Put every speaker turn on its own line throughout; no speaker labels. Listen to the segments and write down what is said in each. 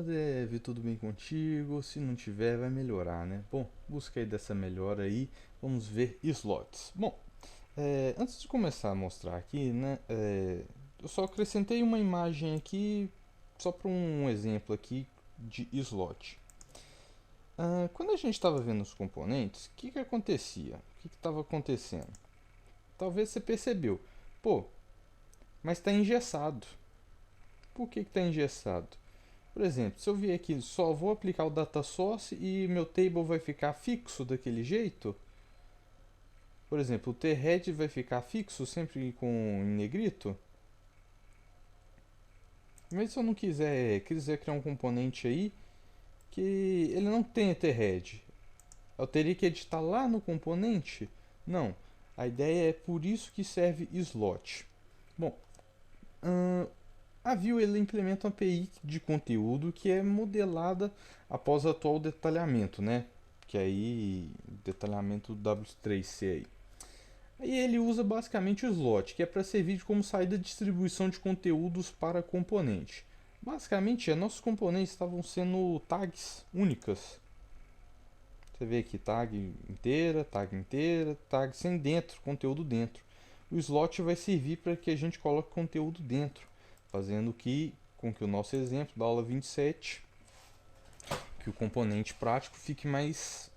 Dev, tudo bem contigo? Se não tiver, vai melhorar, né? Bom, busca aí dessa melhora aí, vamos ver slots. Bom, antes de começar a mostrar aqui, né, eu só acrescentei uma imagem aqui, só para um exemplo aqui de slot. Quando a gente estava vendo os componentes, o que acontecia? O que estava acontecendo? Talvez você percebeu, pô, mas está engessado. Por que está engessado? Por exemplo, se eu vier aqui só vou aplicar o data source e meu table vai ficar fixo daquele jeito, por exemplo, o thead vai ficar fixo sempre com em negrito, mas se eu não quiser criar um componente aí que ele não tenha thead, eu teria que editar lá no componente? Não, a ideia é por isso que serve slot. Bom, a Vue ele implementa uma API de conteúdo que é modelada após o atual detalhamento, né? Que aí detalhamento W3C aí. Aí ele usa basicamente o slot, que é para servir como saída de distribuição de conteúdos para componente. Basicamente, nossos componentes estavam sendo tags únicas. Você vê aqui tag sem dentro, conteúdo dentro. O slot vai servir para que a gente coloque conteúdo dentro, fazendo com que o nosso exemplo da aula 27, que o componente prático fique mais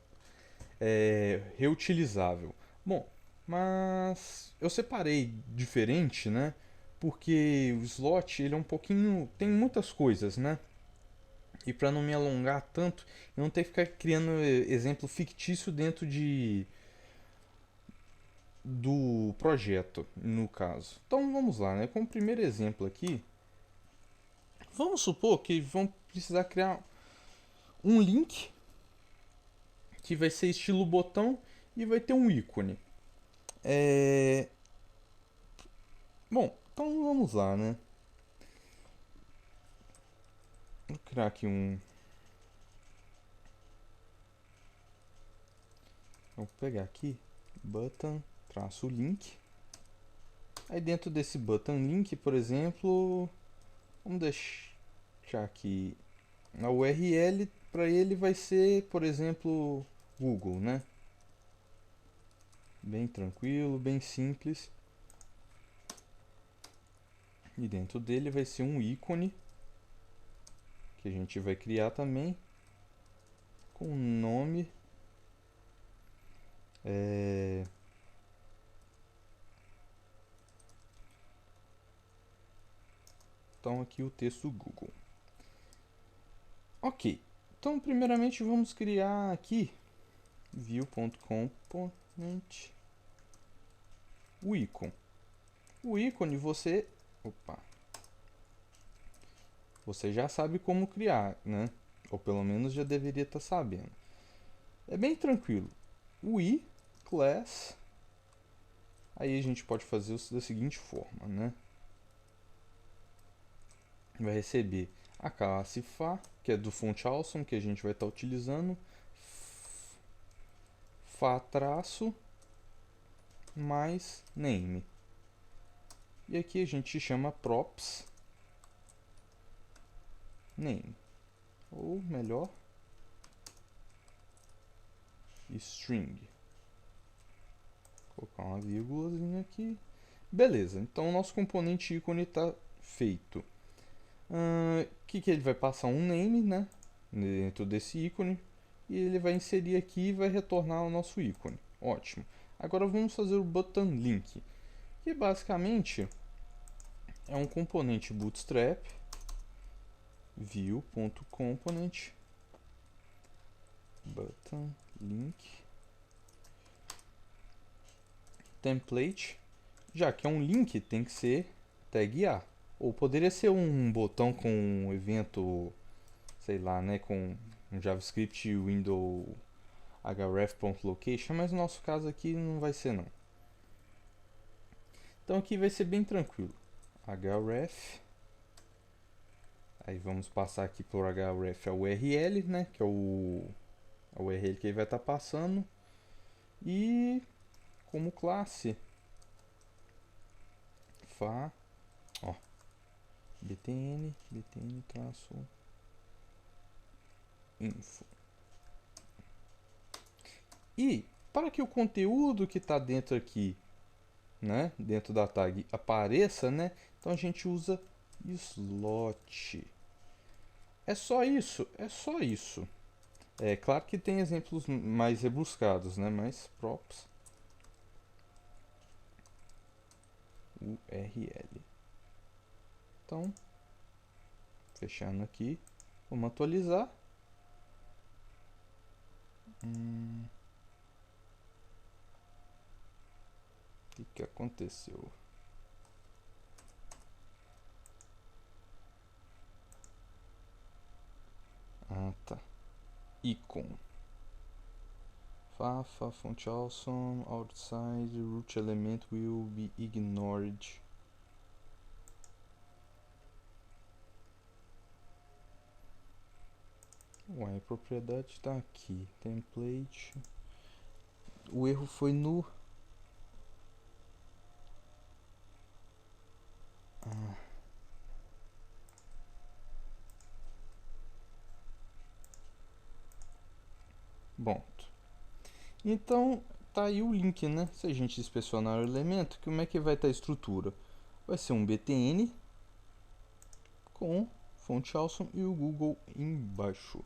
reutilizável. Bom, mas eu separei diferente, né? Porque o slot ele é um pouquinho, tem muitas coisas, né? E para não me alongar tanto, eu não ter que ficar criando exemplo fictício dentro do projeto, no caso. Então vamos lá, né? Como primeiro exemplo aqui, vamos supor que vão precisar criar um link que vai ser estilo botão e vai ter um ícone. É... Bom, então vamos lá, né? Vou criar aqui um. Vou pegar aqui button traço link. Aí dentro desse button link, por exemplo, vamos deixar aqui a URL para ele vai ser, por exemplo, Google, né? Bem tranquilo, bem simples. E dentro dele vai ser um ícone que a gente vai criar também com o nome então aqui o texto Google. Ok, então primeiramente vamos criar aqui view.component o ícone. O ícone você já sabe como criar, né? Ou pelo menos já deveria estar sabendo. É bem tranquilo. O i class, aí a gente pode fazer da seguinte forma, né? Vai receber a classe fa, que é do font awesome, que a gente vai estar utilizando, fa traço mais name. E aqui a gente chama props name, ou melhor, string. Vou colocar uma vírgulazinha aqui. Beleza, então o nosso componente ícone está feito. Que ele vai passar um name, né, dentro desse ícone, e ele vai inserir aqui e vai retornar o nosso ícone. Ótimo. Agora vamos fazer o button link, que basicamente é um componente bootstrap view.component button link template. Já que é um link, tem que ser tag A. Ou poderia ser um botão com um evento, sei lá, né, com um JavaScript window href.location, mas no nosso caso aqui não vai ser não. Então aqui vai ser bem tranquilo. href, aí vamos passar aqui por href a URL, né, que é a URL que ele vai estar passando, e como classe fa, ó, btn traço info. E para que o conteúdo que está dentro aqui, né, dentro da tag apareça, né, então a gente usa slot. É só isso, é só isso. É claro que tem exemplos mais rebuscados, né, mas props URL. Então, fechando aqui, vamos atualizar. O que aconteceu? Ah, tá. Icon. Fafa, font awesome, outside, root element will be ignored. Ué, a propriedade está aqui. Template. O erro foi no... Bom. Então, tá aí o link, né? Se a gente inspecionar o elemento, como é que vai estar a estrutura? Vai ser um btn com fonte awesome e o Google embaixo.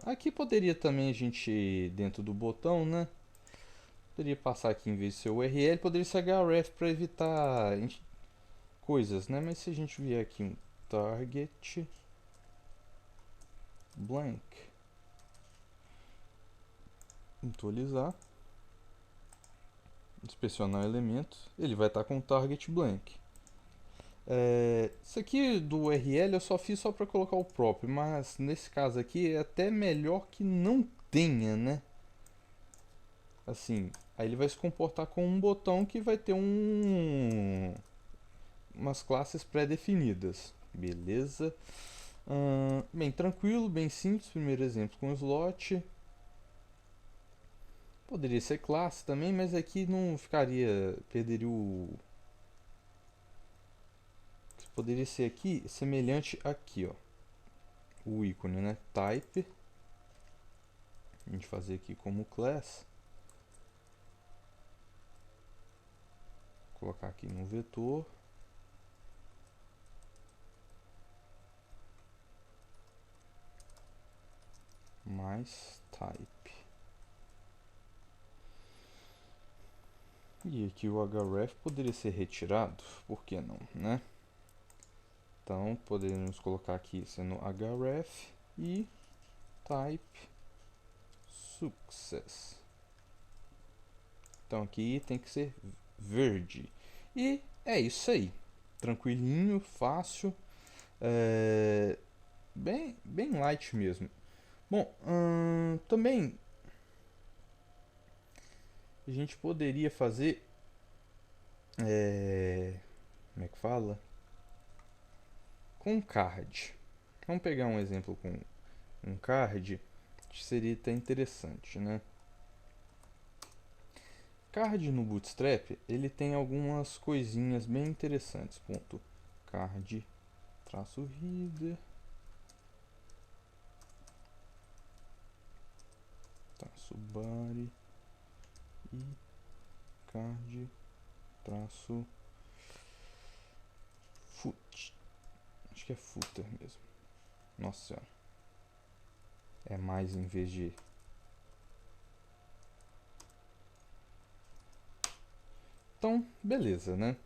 Aqui poderia também a gente, dentro do botão, né? Poderia passar aqui em vez de ser URL, poderia ser href para evitar coisas, né? Mas se a gente vier aqui um target blank, atualizar, inspecionar o elemento, ele vai estar com o target blank. Isso aqui do URL eu só fiz só para colocar o próprio, mas nesse caso aqui é até melhor que não tenha, né? Assim, aí ele vai se comportar com um botão que vai ter umas classes pré-definidas, beleza? Bem tranquilo, bem simples. Primeiro exemplo com slot. Poderia ser classe também, mas aqui não ficaria, perderia o... Poderia ser aqui semelhante aqui, ó, o ícone, né? Type. A gente fazer aqui como class. Colocar aqui no vetor. Mais type. E aqui o href poderia ser retirado, por que não, né? Então poderíamos colocar aqui sendo href e type success. Então aqui tem que ser verde. E é isso aí. Tranquilinho, fácil. Bem light mesmo. Bom, também a gente poderia fazer. Como é que fala? Com card. Vamos pegar um exemplo com um card, que seria até interessante, né? Card no Bootstrap, ele tem algumas coisinhas bem interessantes. Ponto card traço header traço body e card traço foot. Acho que é footer mesmo. Nossa senhora. É mais em vez de... Então, beleza, né?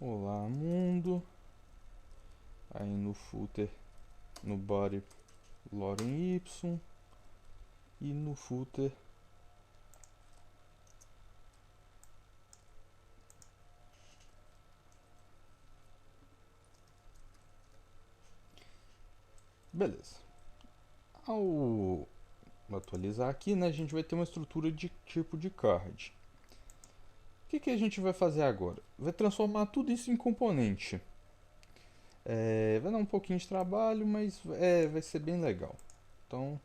Olá, mundo. Aí no footer, no body, lorem y. E no footer, beleza. Ao atualizar aqui, né, a gente vai ter uma estrutura de tipo de card. O que a gente vai fazer agora? Vai transformar tudo isso em componente. Vai dar um pouquinho de trabalho, mas vai ser bem legal. Então,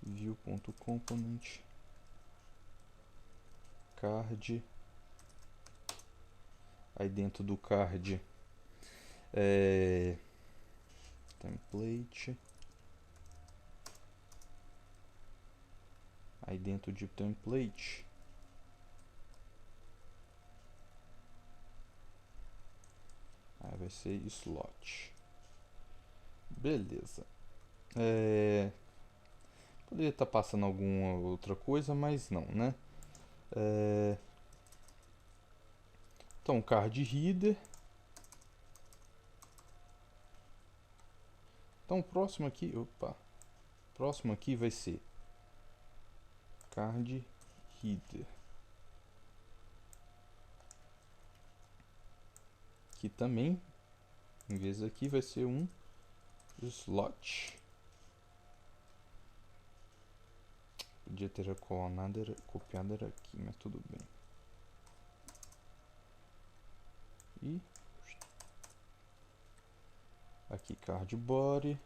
view.component card. Aí dentro do card É, template. Aí dentro de template, aí vai ser slot. Beleza. Poderia estar passando alguma outra coisa, mas não, né? Então, card header. Então, o próximo aqui, próximo aqui vai ser card header. Aqui também, em vez aqui, vai ser um slot. Podia ter copiado era aqui, mas tudo bem. E aqui card body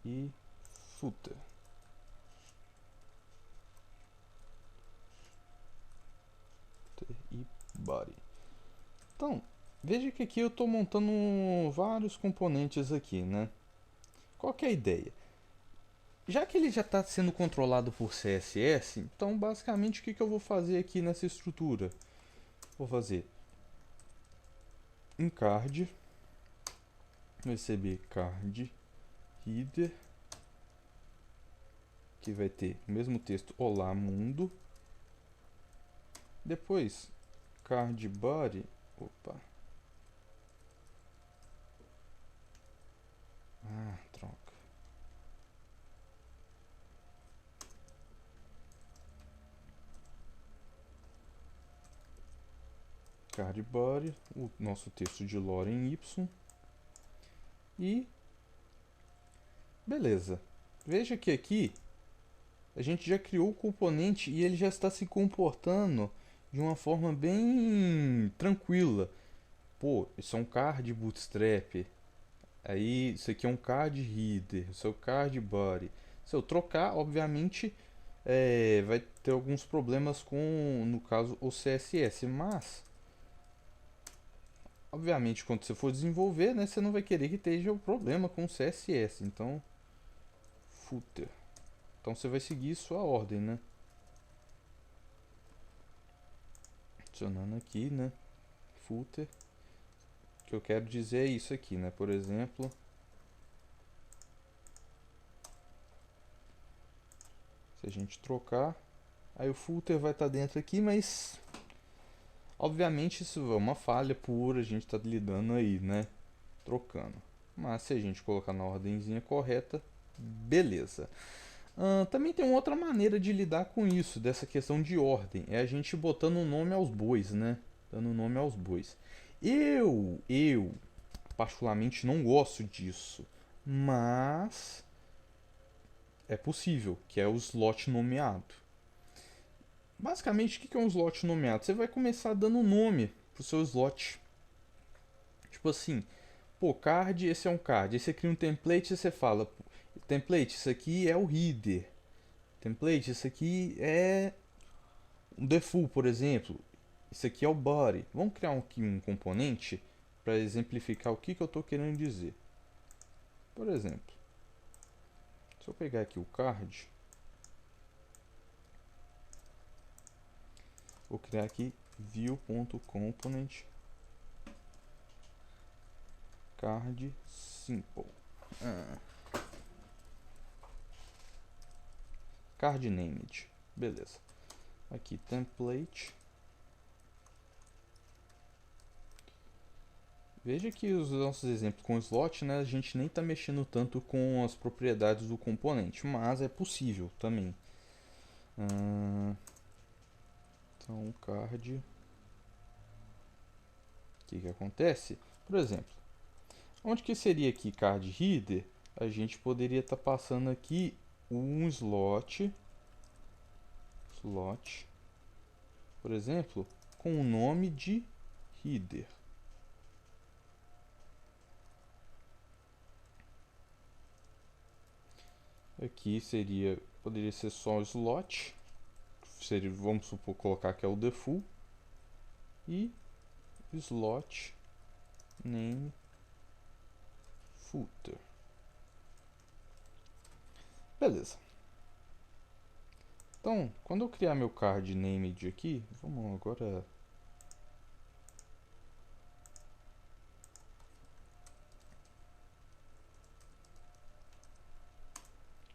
e footer. E body. Então, veja que aqui eu estou montando vários componentes aqui, né? Qual que é a ideia? Já que ele já está sendo controlado por CSS, então basicamente o que eu vou fazer aqui nessa estrutura? Vou fazer um card, receber card header, que vai ter o mesmo texto olá mundo. Depois card body, troca. Card body, o nosso texto de lore em Y. E beleza. Veja que aqui a gente já criou o componente e ele já está se comportando de uma forma bem tranquila. Pô, isso é um card bootstrap. Aí isso aqui é um card header, isso é o card body. Se eu trocar, obviamente, vai ter alguns problemas com, no caso, o CSS, mas obviamente quando você for desenvolver, né, você não vai querer que esteja o problema com o CSS. Então, footer. Então você vai seguir sua ordem, né? Adicionando aqui, né? Footer. O que eu quero dizer é isso aqui, né? Por exemplo, se a gente trocar, aí o footer vai estar dentro aqui, mas obviamente isso é uma falha pura, a gente está lidando aí, né? Trocando. Mas se a gente colocar na ordenzinha correta, beleza. Também tem uma outra maneira de lidar com isso, dessa questão de ordem. É a gente botando o nome aos bois, né? Dando nome aos bois. Eu particularmente não gosto disso. Mas é possível, que é o slot nomeado. Basicamente, o que é um slot nomeado? Você vai começar dando nome pro seu slot. Tipo assim, pô, card, esse é um card. Aí você cria um template e você fala, template, isso aqui é o header. Template, isso aqui é um default, por exemplo. Isso aqui é o body. Vamos criar aqui um componente para exemplificar o que eu estou querendo dizer. Por exemplo, se eu pegar aqui o card, vou criar aqui view.component card simple. Card named. Beleza. Aqui template. Veja que os nossos exemplos com slot, né, a gente nem está mexendo tanto com as propriedades do componente, mas é possível também. Então, o card. O que acontece? Por exemplo, onde que seria aqui card header? A gente poderia estar passando aqui um slot, por exemplo, com o nome de header. Aqui poderia ser só o slot, vamos supor colocar que é o default, e slot name footer. Beleza. Então, quando eu criar meu card named aqui, vamos agora.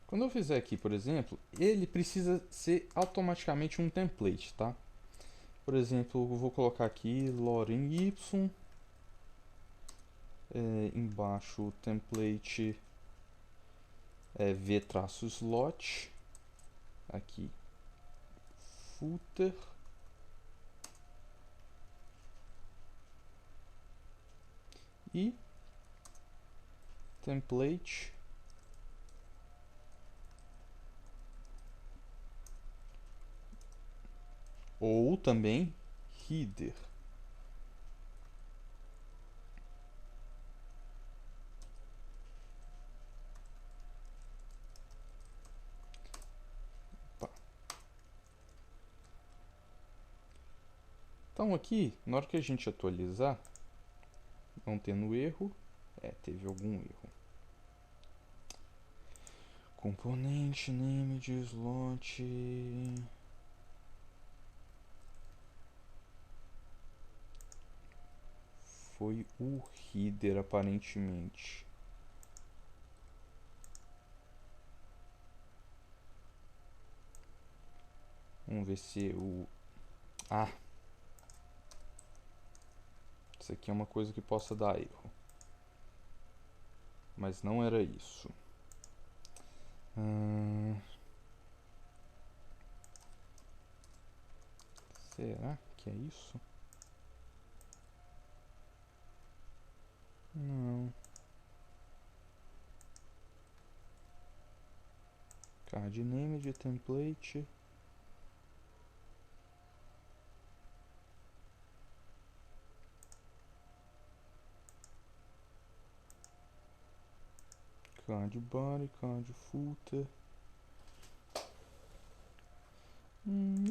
Quando eu fizer aqui, por exemplo, ele precisa ser automaticamente um template, tá? Por exemplo, eu vou colocar aqui lorem y, embaixo template v-slot, aqui footer, e template ou também header. Opa. Então aqui, na hora que a gente atualizar, não tendo erro, teve algum erro. Componente name de slot. Foi o header aparentemente. Vamos ver se o. Ah! Isso aqui é uma coisa que possa dar erro. Mas não era isso. Será que é isso? Não. Card name de template. Card body, card footer.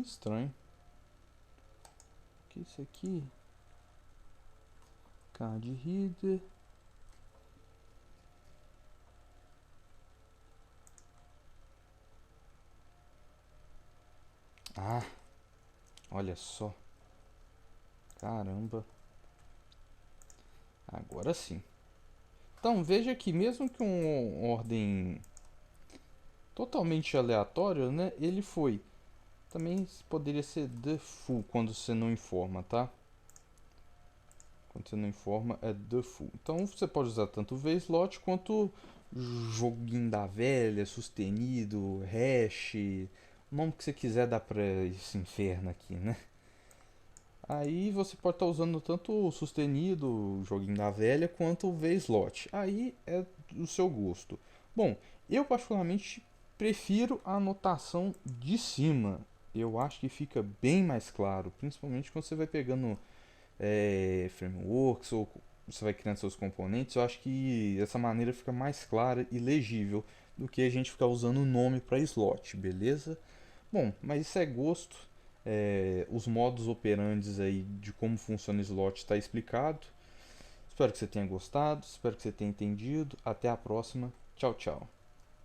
Estranho. O que é isso aqui? Card header. Ah, olha só. Caramba. Agora sim. Então veja que mesmo que uma ordem totalmente aleatória, né? Ele foi. Também poderia ser the full quando você não informa, tá? Quando você não informa é the full. Então você pode usar tanto o vslot quanto joguinho da velha, sustenido, hash, o nome que você quiser dar pra esse inferno aqui, né? Aí você pode estar usando tanto o sustenido, o joguinho da velha, quanto o vslot. Aí é do seu gosto. Bom, eu particularmente prefiro a anotação de cima. Eu acho que fica bem mais claro, principalmente quando você vai pegando frameworks ou você vai criando seus componentes. Eu acho que essa maneira fica mais clara e legível do que a gente ficar usando o nome para slot, beleza? Bom, mas isso é gosto. Os modos operandes aí de como funciona o slot está explicado. Espero que você tenha gostado, espero que você tenha entendido. Até a próxima. Tchau, tchau.